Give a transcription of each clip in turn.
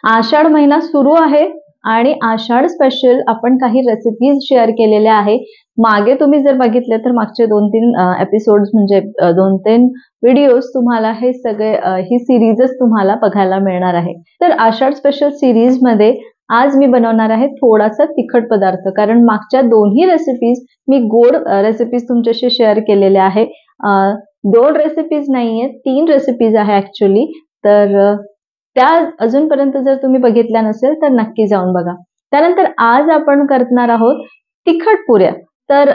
आषाढ महिना सुरू आहे आणि आषाढ स्पेशल आपण काही रेसिपीज शेअर केलेल्या आहे। मागे तुम्ही जर बघितले तर मागचे 2-3 एपिसोड्स म्हणजे 2-3 व्हिडिओज तुम्हाला हे सगळे ही सीरीजच तुम्हाला बघायला मिळणार आहे। तर आषाढ स्पेशल सीरीज मध्ये आज मी बनवणार आहे थोडासा तिखट पदार्थ, कारण मागच्या दोन्ही रेसिपीज मी गोड रेसिपीज तुमच्याशी शेअर केलेल्या आहे। 2 रेसिपीज नाहीये, 3 रेसिपीज आहे ऍक्च्युअली। तर त्या अजूनपर्यंत जर तुम्ही बघितल्या नसेल तर नक्की जाऊन बघा। त्यानंतर आज आपण करणार आहोत तिखट पुऱ्या। तर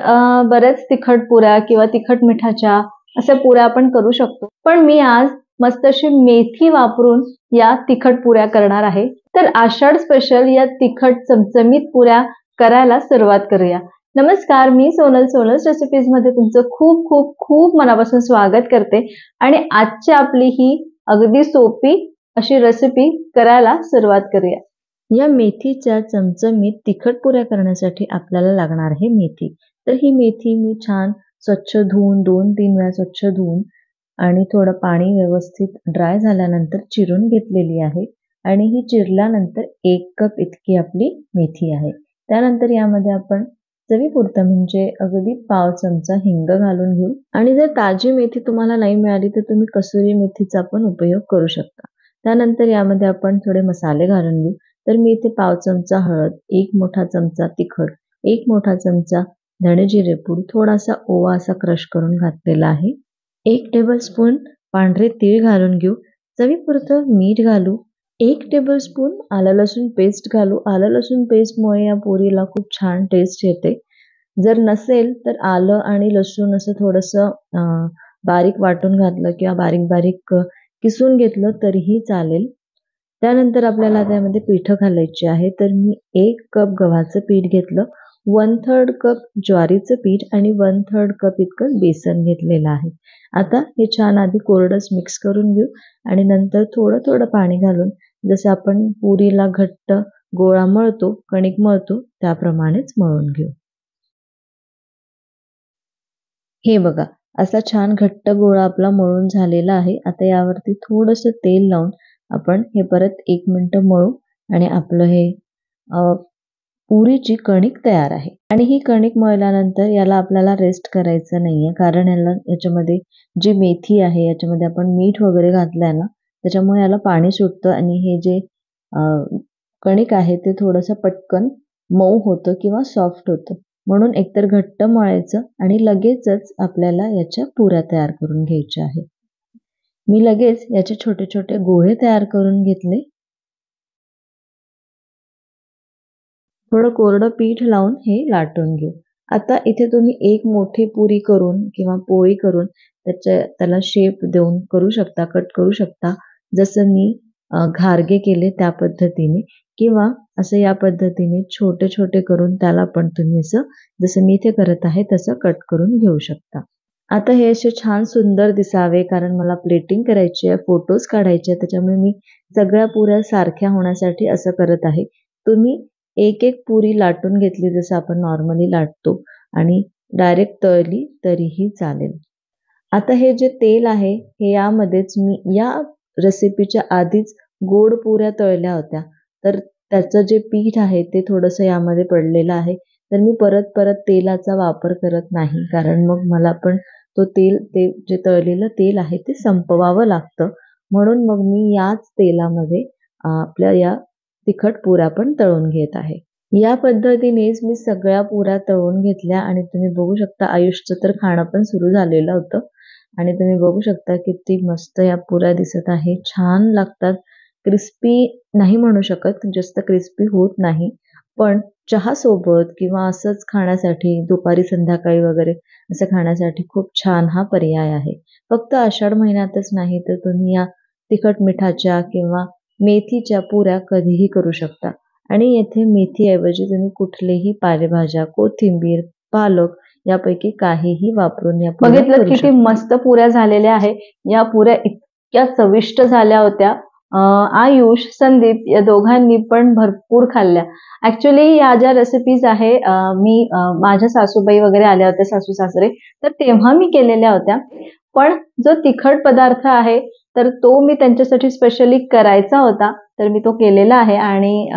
बरेच तिखट पुऱ्या किंवा तिखट मिठाच्या अशा पुऱ्या आपण करू शकतो, पण मी आज मस्त अशी मेथी वापरून या तिखट पुऱ्या करणार आहे। तर आषाढ स्पेशल या तिखट चमचमीत पुऱ्या करायला सुरुवात करूया। नमस्कार, मी सोनल रेसिपीज मध्ये तुमचं खूप खूप खूप मनापासून स्वागत करते आणि आजची आपली ही अगदी सोपी अशी रेसिपी करायला सुरुवात करूया। या मेथीच्या चमचमीत तिखट पुऱ्या करण्यासाठी आपल्याला लागणार आहे मेथी। तर ही मेथी मी छान स्वच्छ धुवून 2-3 वेळा स्वच्छ धुवून आणि थोडं पाणी व्यवस्थित ड्राय झाल्यानंतर चिरून घेतलेली आहे आणि ही चिरल्यानंतर 1 कप इतकी आपली मेथी आहे। त्यानंतर यामध्ये आपण चवीपुरतं म्हणजे अगदी पाव चमचा हिंग घालून घेऊ आणि जर ताजी मेथी तुम्हाला नाही मिळाली तर तुम्ही कसुरी मेथीचा पण उपयोग करू शकता। त्यानंतर यामध्ये आपण थोडे मसाले घालून घेऊ। तर मी इथे पाव चमचा हळद, 1 मोठा चमचा तिखट, 1 मोठा चमचा धणे जिरे पूड, थोडासा ओवा असा क्रश करून घातलेला आहे। 1 टेबलस्पून पांढरे तीळ घालून घेऊ। चवीपुरतं मीठ घालू। 1 टेबलस्पून आलं लसूण पेस्ट घालू। आलं लसूण पेस्टमुळे या पुरीला खूप छान टेस्ट येते। जर नसेल तर आलं आणि लसूण असं थोडंसं बारीक वाटून घातलं किंवा बारीक किसून घेतलं तरीही चालेल। त्यानंतर आपल्याला त्यामध्ये पीठ घालायची आहे। तर मी 1 कप गव्हाचं पीठ घेतलं, 1/3 कप ज्वारीचं पीठ आणि 1/3 कप इतकं बेसन घेतलेलं आहे। आता हे छान आधी कोरडंच मिक्स करून घेऊ आणि नंतर थोडं पाणी घालून जसं आपण पुरीला घट्ट गोळा मळतो, कणिक मळतो त्याप्रमाणेच मळून घेऊ। हे बघा, असा छान घट्ट गोळा आपला मळून झालेला आहे। आता यावरती थोडंसं तेल लावून आपण हे परत 1 मिनिट मळू आणि आपलं हे पुरीची कणिक तयार आहे। आणि ही कणिक मळल्यानंतर याला आपल्याला रेस्ट करायचं नाहीये, कारण याच्यामध्ये जी मेथी आहे याच्यामध्ये आपण मीठ वगैरे घातलंय ना, त्याच्यामुळे याला पाणी सुटतं आणि हे जे कणिक आहे ते थोडंसं पटकन मऊ होतं किंवा सॉफ्ट होतं। म्हणून एकतर घट्ट मळायचं आणि लगेचच आपल्याला याच्या पुऱ्या तयार करून घ्यायच्या आहे। मी लगेच याचे छोटे छोटे गोळे तयार करून घेतले। थोडं कोरडं पीठ लावून हे लाटून घेऊ। आता इथे तुम्ही 1 मोठी पुरी करून किंवा पोळी करून त्याला शेप देऊन करू शकता, कट करू शकता। जसं मी घारगे केले त्या पद्धतीने, किंवा असं या पद्धतीने छोटे छोटे करून त्याला पण तुम्ही असं जसं मी इथे करत आहे तसं कट करून घेऊ शकता। आता हे असे छान सुंदर दिसावे, कारण मला प्लेटिंग करायची आहे, फोटोज काढायचे आहेत, त्याच्यामुळे मी सगळ्या पुऱ्या सारख्या होण्यासाठी असं करत आहे। तुम्ही 1-1 पुरी लाटून घेतली जसं आपण नॉर्मली लाटतो आणि डायरेक्ट तळली तरीही चालेल। आता हे जे तेल आहे हे यामध्येच मी या रेसिपीच्या आधीच गोड पुऱ्या तळल्या होत्या, तर त्याचं जे पीठ आहे ते थोडंसं यामध्ये पडलेलं आहे। तर मी परत तेलाचा वापर करत नाही, कारण मग मला पण ते जे तळलेलं तेल आहे ते संपवावं लागतं। म्हणून मग मी याच तेलामध्ये आपल्या या तिखट पुऱ्या पण तळून घेत आहे। या पद्धतीनेच मी सगळ्या पुऱ्या तळून घेतल्या आणि तुम्ही बघू शकता आयुषचं तर खाणं पण सुरू झालेलं होतं आणि तुम्ही बघू शकता किती मस्त या पुऱ्या दिसत आहे, छान लागतात। क्रिस्पी नाही म्हणू शकत, जास्त क्रिस्पी होत नाही, पण चहा सोबत किंवा असंच खाण्यासाठी दुपारी संध्याकाळी वगैरे असं खाण्यासाठी खूप छान हा पर्याय आहे। फक्त आषाढ महिन्यातच नाही तर तुम्ही या तिखट मिठाच्या किंवा मेथीच्या पुऱ्या कधीही करू शकता। आणि येथे मेथीऐवजी तुम्ही कुठलेही पालेभाज्या, कोथिंबीर, पालक यापैकी काहीही वापरून या पुऱ्या बघितलं किती मस्त पुऱ्या झालेल्या आहे। या पुऱ्या इतक्या चविष्ट झाल्या होत्या। आयुष, संदीप या दोघांनी पण भरपूर खाल्ल्या। ऍक्च्युअली या ज्या रेसिपीज आहे मी माझ्या सासूबाई वगैरे आल्या होत्या, सासू सासरे, तर तेव्हा मी केलेल्या होत्या। पण जो तिखट पदार्थ आहे तर तो मी त्यांच्यासाठी स्पेशली करायचा होता तर मी तो केलेला आहे आणि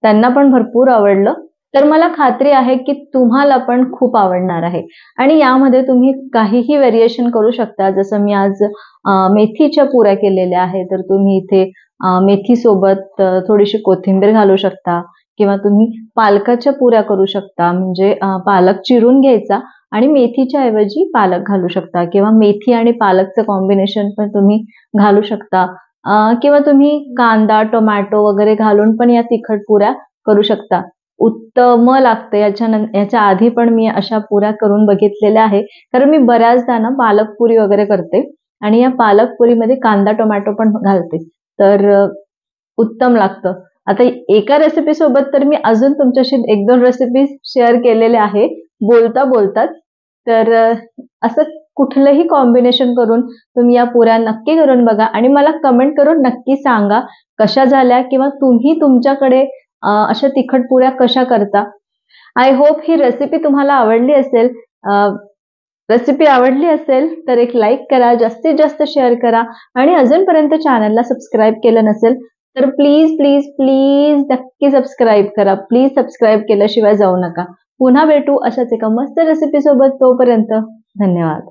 त्यांना पण भरपूर आवडलं. तर मला खात्री आहे की तुम्हाला पण खूप आवडणार आहे. आणि यामध्ये तुम्ही काहीही व्हेरिएशन करू शकता. जसं मी आज मेथीच्या पुऱ्या केलेल्या आहे, तर तुम्ही इथे मेथी सोबत थोडीशी कोथिंबीर घालू शकता किंवा तुम्ही पालकाच्या पुऱ्या करू शकता. म्हणजे पालक चिरून घ्यायचा आणि मेथीच्या ऐवजी पालक घालू शकता किंवा मेथी आणि पालकचं कॉम्बिनेशन पण तुम्ही घालू शकता. किंवा तुम्ही कांदा, टोमॅटो वगैरे घालून पण या तिखट पुऱ्या करू शकता. उत्तम लागते. याच्या आधी पण मी अशा पुऱ्या करून बघितलेल्या आहे. कारण मी बऱ्याचदा ना पालक पुरी वगैरे करते आणि या पालक पुरीमध्ये कांदा, टोमॅटो पण घालते. तर उत्तम लागतं. आता एका रेसिपी सोबत तर मी अजून तुमच्याशी 1-2 रेसिपी शेअर केलेल्या आहे बोलता-बोलताच. तर असं कुठलंही कॉम्बिनेशन करून तुम्ही या पुऱ्या नक्की करून बघा आणि मला कमेंट करून नक्की सांगा कशा झाल्या किंवा तुम्ही तुमच्याकडे अशा तिखट पुऱ्या कशा करता. आय होप ही रेसिपी तुम्हाला आवडली असेल. रेसिपी आवडली असेल तर एक लाईक करा, जास्तीत जास्त शेअर करा आणि अजूनपर्यंत चॅनलला सबस्क्राईब केलं नसेल तर प्लीज प्लीज प्लीज नक्की सबस्क्राईब करा. प्लीज सबस्क्राईब केल्याशिवाय जाऊ नका. पुन्हा भेटू अशाच एका मस्त रेसिपी सोबत. तोपर्यंत धन्यवाद.